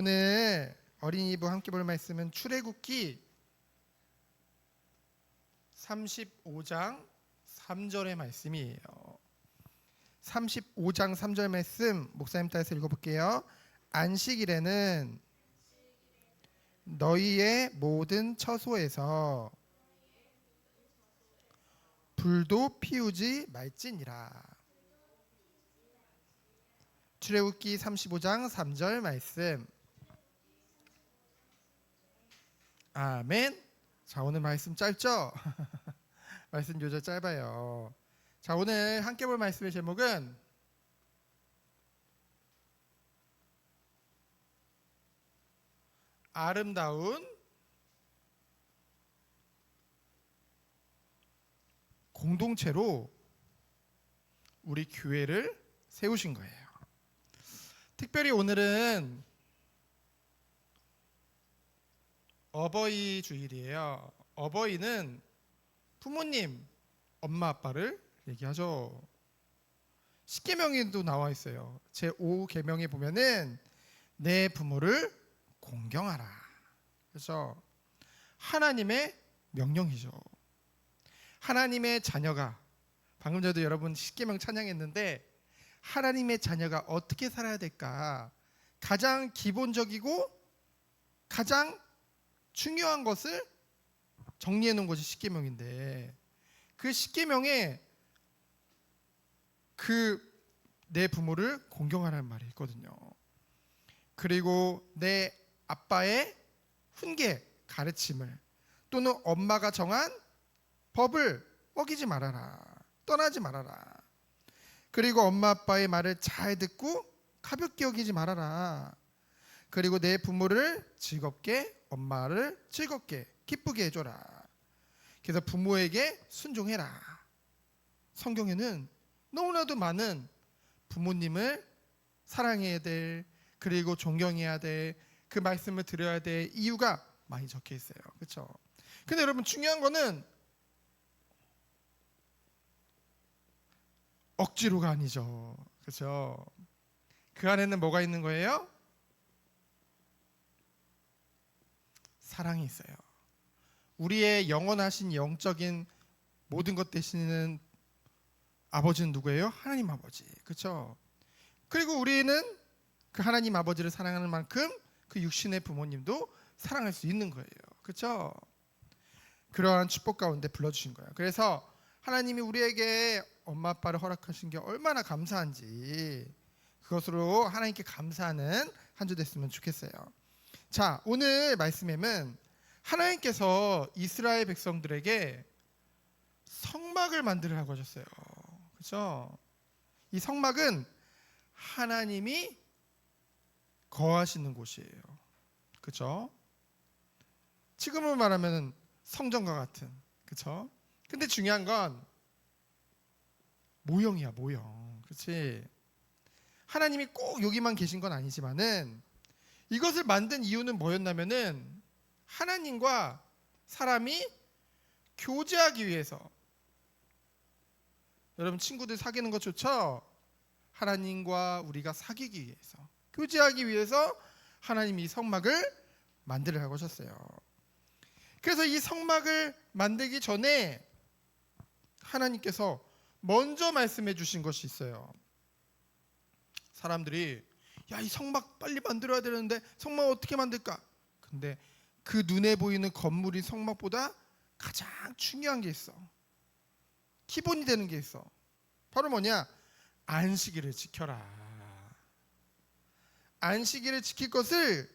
오늘 어린이부 함께 볼 말씀은 출애굽기 35장 3절의 말씀이에요. 35장 3절 말씀 목사님 따라서 읽어볼게요. 안식일에는 너희의 모든 처소에서 불도 피우지 말지니라. 출애굽기 35장 3절 말씀. 아멘. 자, 오늘 말씀 짧죠? 말씀 요절 짧아요. 자, 오늘 함께 볼 말씀의 제목은 아름다운 공동체로 우리 교회를 세우신 거예요. 특별히 오늘은 어버이 주일이에요. 어버이는 부모님, 엄마 아빠를 얘기하죠. 십계명에도 나와 있어요. 제5계명에 보면은 내 부모를 공경하라. 그래서 하나님의 명령이죠. 하나님의 자녀가, 방금 전에도 여러분 십계명 찬양했는데 하나님의 자녀가 어떻게 살아야 될까? 가장 기본적이고 가장 중요한 것을 정리해 놓은 것이 십계명인데, 그 십계명에 내 부모를 공경하라는 말이 있거든요. 그리고 내 아빠의 훈계, 가르침을, 또는 엄마가 정한 법을 어기지 말아라, 떠나지 말아라. 그리고 엄마 아빠의 말을 잘 듣고 가볍게 여기지 말아라. 그리고 내 부모를 즐겁게, 엄마를 즐겁게 기쁘게 해줘라. 그래서 부모에게 순종해라. 성경에는 너무나도 많은 부모님을 사랑해야 될, 그리고 존경해야 될, 그 말씀을 들어야 될 이유가 많이 적혀 있어요. 그렇죠? 근데 여러분, 중요한 거는 억지로가 아니죠. 그렇죠? 그 안에는 뭐가 있는 거예요? 사랑이 있어요. 우리의 영원하신 영적인 모든 것 되시는 아버지는 누구예요? 하나님 아버지. 그렇죠? 그리고 우리는 그 하나님 아버지를 사랑하는 만큼 그 육신의 부모님도 사랑할 수 있는 거예요. 그렇죠? 그러한 축복 가운데 불러주신 거예요. 그래서 하나님이 우리에게 엄마 아빠를 허락하신 게 얼마나 감사한지, 그것으로 하나님께 감사하는 한 주 됐으면 좋겠어요. 자, 오늘 말씀에는 하나님께서 이스라엘 백성들에게 성막을 만들라고 하셨어요. 그렇죠? 이 성막은 하나님이 거하시는 곳이에요. 그렇죠? 지금으로 말하면 성전과 같은. 그렇죠? 근데 중요한 건 모형이야, 모형. 그렇지? 하나님이 꼭 여기만 계신 건 아니지만은 이것을 만든 이유는 뭐였냐면은 하나님과 사람이 교제하기 위해서. 여러분, 친구들 사귀는 것 좋죠? 하나님과 우리가 사귀기 위해서, 교제하기 위해서 하나님이 이 성막을 만들라고 하셨어요. 그래서 이 성막을 만들기 전에 하나님께서 먼저 말씀해 주신 것이 있어요. 사람들이 야, 이 성막 빨리 만들어야 되는데 성막 어떻게 만들까? 근데 그 눈에 보이는 건물인 성막보다 가장 중요한 게 있어. 기본이 되는 게 있어. 바로 뭐냐? 안식일을 지켜라. 안식일을 지킬 것을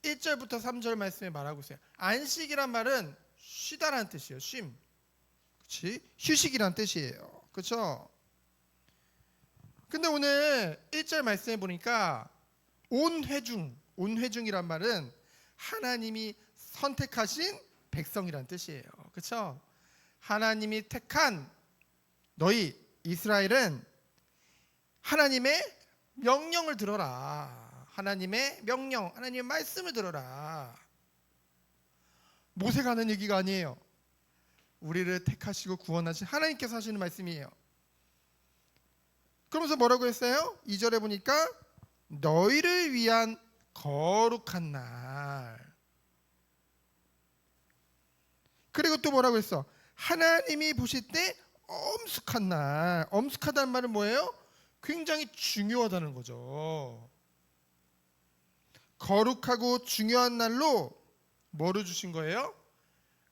1절부터 3절 말씀에 말하고 있어요. 안식이란 말은 쉬다라는 뜻이에요. 쉼. 그렇지? 휴식이란 뜻이에요. 그렇죠? 근데 오늘 1절 말씀에 보니까 온회중이란 말은 하나님이 선택하신 백성이란 뜻이에요. 그렇죠? 하나님이 택한 너희 이스라엘은 하나님의 명령을 들어라. 하나님의 명령, 하나님의 말씀을 들어라. 모세가 하는 얘기가 아니에요. 우리를 택하시고 구원하신 하나님께서 하시는 말씀이에요. 그러면서 뭐라고 했어요? 2절에 보니까 너희를 위한 거룩한 날. 그리고 또 뭐라고 했어? 하나님이 보실 때 엄숙한 날. 엄숙하다는 말은 뭐예요? 굉장히 중요하다는 거죠. 거룩하고 중요한 날로 뭐를 주신 거예요?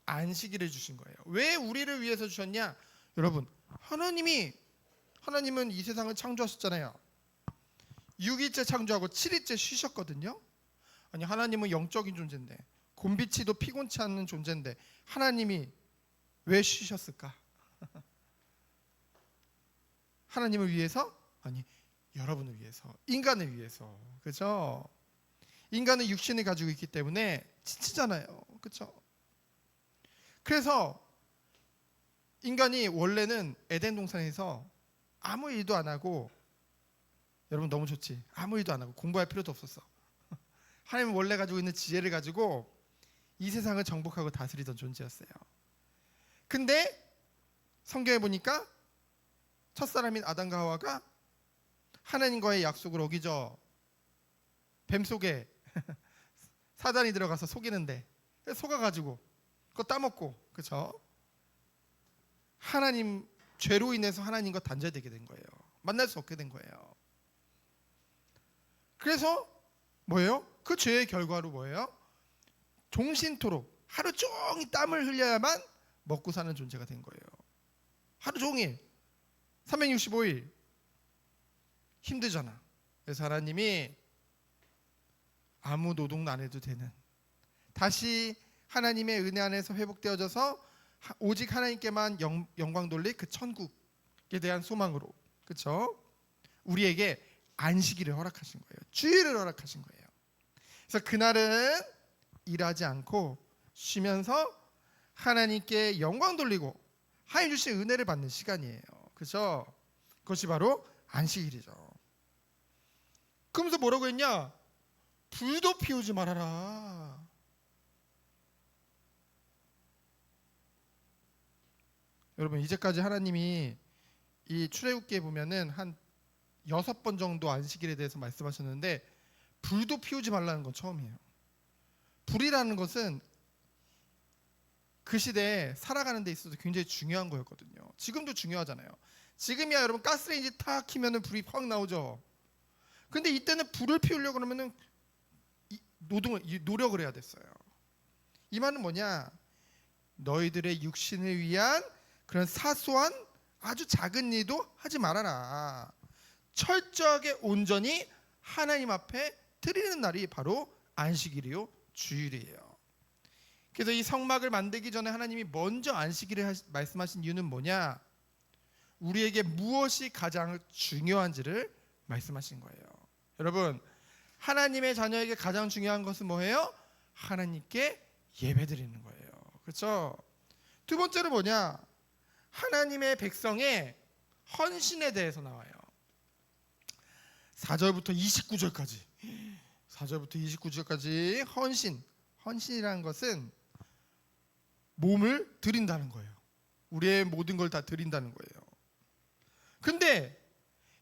안식일을 주신 거예요. 왜 우리를 위해서 주셨냐? 여러분, 하나님은 이 세상을 창조하셨잖아요. 6일째 창조하고 7일째 쉬셨거든요. 아니, 하나님은 영적인 존재인데, 곤비치도 피곤치 않는 존재인데 하나님이 왜 쉬셨을까? 하나님을 위해서? 아니, 여러분을 위해서, 인간을 위해서. 그렇죠? 인간은 육신을 가지고 있기 때문에 지치잖아요. 그렇죠? 그래서 인간이 원래는 에덴 동산에서 아무 일도 안 하고, 여러분 너무 좋지? 아무 일도 안 하고 공부할 필요도 없었어. 하나님은 원래 가지고 있는 지혜를 가지고 이 세상을 정복하고 다스리던 존재였어요. 근데 성경에 보니까 첫사람인 아담과 하와가 하나님과의 약속을 어기죠. 뱀 속에 사단이 들어가서 속이는데 속아가지고 그거 따먹고, 그렇죠? 하나님 죄로 인해서 하나님과 단절되게 된 거예요. 만날 수 없게 된 거예요. 그래서 뭐예요? 그 죄의 결과로 뭐예요? 종신토록 하루 종일 땀을 흘려야만 먹고 사는 존재가 된 거예요. 하루 종일 365일 힘들잖아. 그래서 하나님이 아무 노동도 안 해도 되는, 다시 하나님의 은혜 안에서 회복되어져서 오직 하나님께만 영광 돌릴 그 천국에 대한 소망으로, 그렇죠? 우리에게 안식일을 허락하신 거예요. 주일을 허락하신 거예요. 그래서 그날은 일하지 않고 쉬면서 하나님께 영광 돌리고 하나님 주신 은혜를 받는 시간이에요. 그렇죠? 그것이 바로 안식일이죠. 그러면서 뭐라고 했냐? 불도 피우지 말아라. 여러분, 이제까지 하나님이 이 출애굽기에 보면은 한 6번 정도 안식일에 대해서 말씀하셨는데 불도 피우지 말라는 건 처음이에요. 불이라는 것은 그 시대에 살아가는 데 있어서 굉장히 중요한 거였거든요. 지금도 중요하잖아요. 지금이야 여러분 가스레인지 탁 키면은 불이 확 나오죠. 근데 이때는 불을 피우려고 그러면은 노력을 해야 됐어요. 이 말은 뭐냐? 너희들의 육신을 위한 그런 사소한 아주 작은 일도 하지 말아라. 철저하게 온전히 하나님 앞에 드리는 날이 바로 안식일이요, 주일이에요. 그래서 이 성막을 만들기 전에 하나님이 먼저 안식일을 말씀하신 이유는 뭐냐? 우리에게 무엇이 가장 중요한지를 말씀하신 거예요. 여러분, 하나님의 자녀에게 가장 중요한 것은 뭐예요? 하나님께 예배드리는 거예요. 그렇죠? 두 번째로 뭐냐? 하나님의 백성의 헌신에 대해서 나와요. 4절부터 29절까지. 4절부터 29절까지 헌신이라는 것은 몸을 드린다는 거예요. 우리의 모든 걸 다 드린다는 거예요. 근데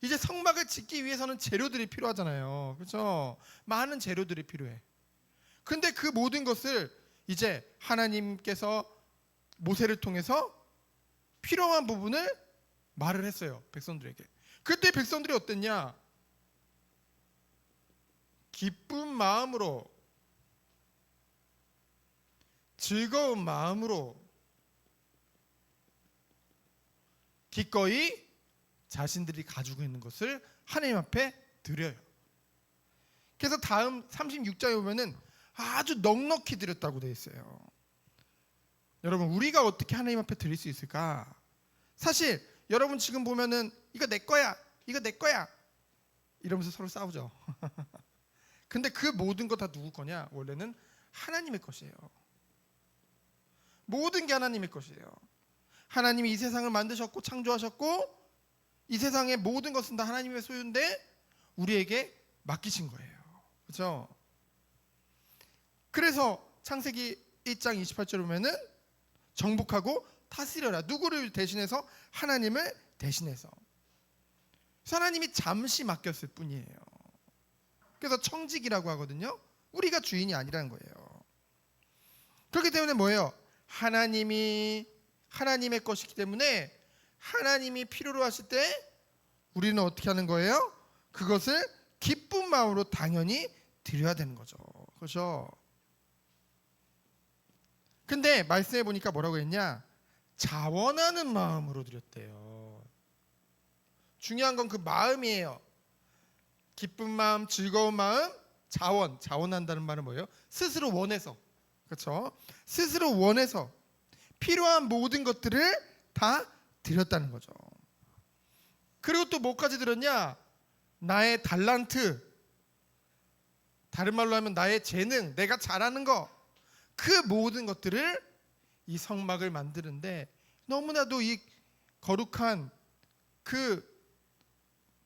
이제 성막을 짓기 위해서는 재료들이 필요하잖아요. 그렇죠? 많은 재료들이 필요해. 근데 그 모든 것을 이제 하나님께서 모세를 통해서 필요한 부분을 말을 했어요. 백성들에게. 그때 백성들이 어땠냐? 기쁜 마음으로, 즐거운 마음으로 기꺼이 자신들이 가지고 있는 것을 하나님 앞에 드려요. 그래서 다음 36장에 보면은 아주 넉넉히 드렸다고 되어 있어요. 여러분, 우리가 어떻게 하나님 앞에 드릴 수 있을까? 사실 여러분 지금 보면은 이거 내 거야, 이거 내 거야 이러면서 서로 싸우죠. 근데 그 모든 거 다 누구 거냐? 원래는 하나님의 것이에요. 모든 게 하나님의 것이에요. 하나님이 이 세상을 만드셨고 창조하셨고 이 세상의 모든 것은 다 하나님의 소유인데 우리에게 맡기신 거예요. 그렇죠? 그래서 창세기 1장 28절 보면은 정복하고 다스려라. 누구를 대신해서? 하나님을 대신해서. 하나님이 잠시 맡겼을 뿐이에요. 그래서 청직이라고 하거든요. 우리가 주인이 아니라는 거예요. 그렇기 때문에 뭐예요? 하나님이 하나님의 것이기 때문에 하나님이 필요로 하실 때 우리는 어떻게 하는 거예요? 그것을 기쁜 마음으로 당연히 드려야 되는 거죠. 그렇죠? 근데 말씀해 보니까 뭐라고 했냐? 자원하는 마음으로 드렸대요. 중요한 건 그 마음이에요. 기쁜 마음, 즐거운 마음, 자원한다는 말은 뭐예요? 스스로 원해서. 그렇죠? 스스로 원해서 필요한 모든 것들을 다 드렸다는 거죠. 그리고 또 뭐까지 드렸냐? 나의 달란트, 다른 말로 하면 나의 재능, 내가 잘하는 거, 그 모든 것들을 이 성막을 만드는데 너무나도 이 거룩한 그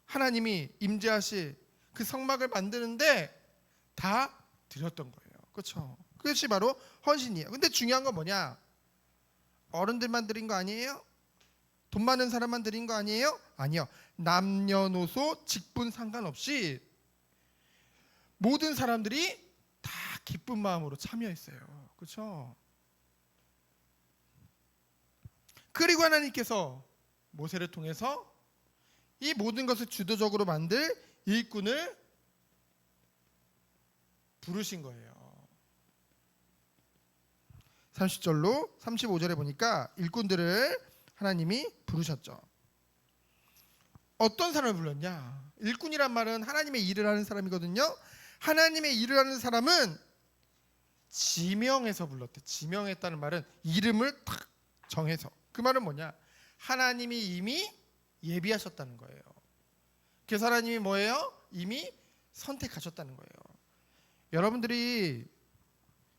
하나님이 임재하실 그 성막을 만드는데 다 드렸던 거예요. 그렇죠? 그것이 바로 헌신이에요. 근데 중요한 건 뭐냐? 어른들만 드린 거 아니에요? 돈 많은 사람만 드린 거 아니에요? 아니요. 남녀노소 직분 상관없이 모든 사람들이 다 기쁜 마음으로 참여했어요. 그렇죠? 그리고 하나님께서 모세를 통해서 이 모든 것을 주도적으로 만들 일꾼을 부르신 거예요. 30절로 35절에 보니까 일꾼들을 하나님이 부르셨죠. 어떤 사람을 불렀냐? 일꾼이란 말은 하나님의 일을 하는 사람이거든요. 하나님의 일을 하는 사람은 지명해서 불렀대. 지명했다는 말은 이름을 탁 정해서. 그 말은 뭐냐? 하나님이 이미 예비하셨다는 거예요. 그래서 하나님이 뭐예요? 이미 선택하셨다는 거예요. 여러분들이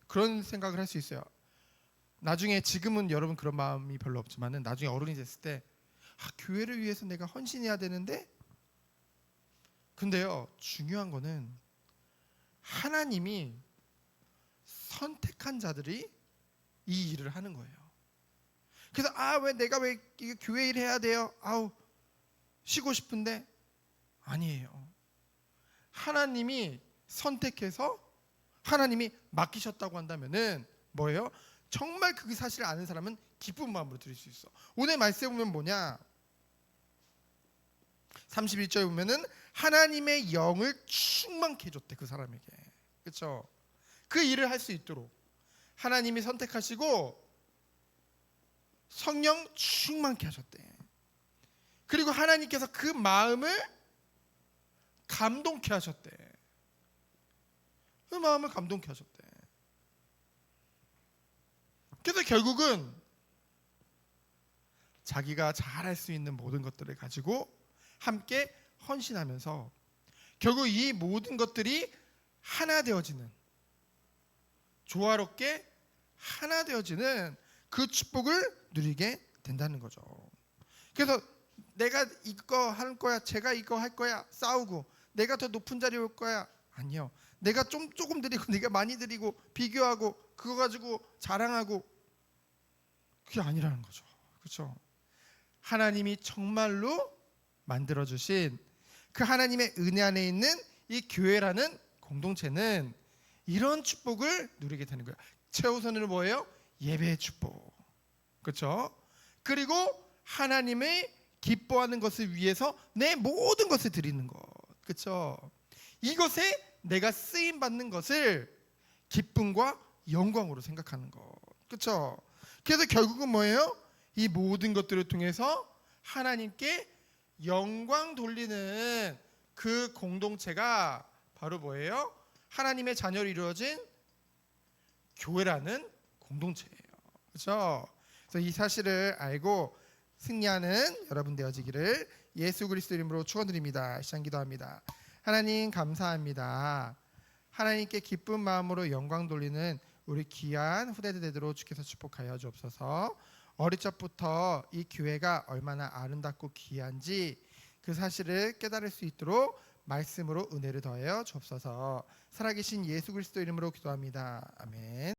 그런 생각을 할 수 있어요. 나중에, 지금은 여러분 그런 마음이 별로 없지만은 나중에 어른이 됐을 때 교회를 위해서 내가 헌신해야 되는데, 근데요 중요한 거는 하나님이 선택한 자들이 이 일을 하는 거예요. 그래서 왜 내가 왜 교회 일 해야 돼요? 쉬고 싶은데. 아니에요. 하나님이 선택해서 하나님이 맡기셨다고 한다면은 뭐예요? 정말 그 사실을 아는 사람은 기쁜 마음으로 드릴 수 있어. 오늘 말씀에 보면 뭐냐? 31절에 보면은 하나님의 영을 충만케 해줬대, 그 사람에게. 그렇죠? 그 일을 할 수 있도록 하나님이 선택하시고 성령 충만케 하셨대. 그리고 하나님께서 그 마음을 감동케 하셨대. 그 마음을 감동케 하셨대. 그래서 결국은 자기가 잘할 수 있는 모든 것들을 가지고 함께 헌신하면서 결국 이 모든 것들이 하나 되어지는, 조화롭게 하나 되어지는 그 축복을 누리게 된다는 거죠. 그래서 내가 이거 할 거야, 제가 이거 할 거야, 싸우고 내가 더 높은 자리에 올 거야. 아니요. 내가 조금 드리고 내가 많이 드리고 비교하고 그거 가지고 자랑하고, 그게 아니라는 거죠. 그렇죠? 하나님이 정말로 만들어 주신 그 하나님의 은혜 안에 있는 이 교회라는 공동체는 이런 축복을 누리게 되는 거예요. 최우선으로 뭐예요? 예배의 축복. 그렇죠? 그리고 하나님의 기뻐하는 것을 위해서 내 모든 것을 드리는 것. 그렇죠? 이것에 내가 쓰임 받는 것을 기쁨과 영광으로 생각하는 것. 그렇죠? 그래서 결국은 뭐예요? 이 모든 것들을 통해서 하나님께 영광 돌리는 그 공동체가 바로 뭐예요? 하나님의 자녀로 이루어진 교회라는 공동체예요. 그렇죠? 그래서 이 사실을 알고 승리하는 여러분 되어지기를 예수 그리스도 이름으로 축원드립니다. 시작 기도합니다. 하나님 감사합니다. 하나님께 기쁜 마음으로 영광 돌리는 우리 귀한 후대들 되도록 주께서 축복하여 주옵소서. 어릴 적부터 이 교회가 얼마나 아름답고 귀한지 그 사실을 깨달을 수 있도록 말씀으로 은혜를 더하여 주옵소서. 살아계신 예수 그리스도 이름으로 기도합니다. 아멘.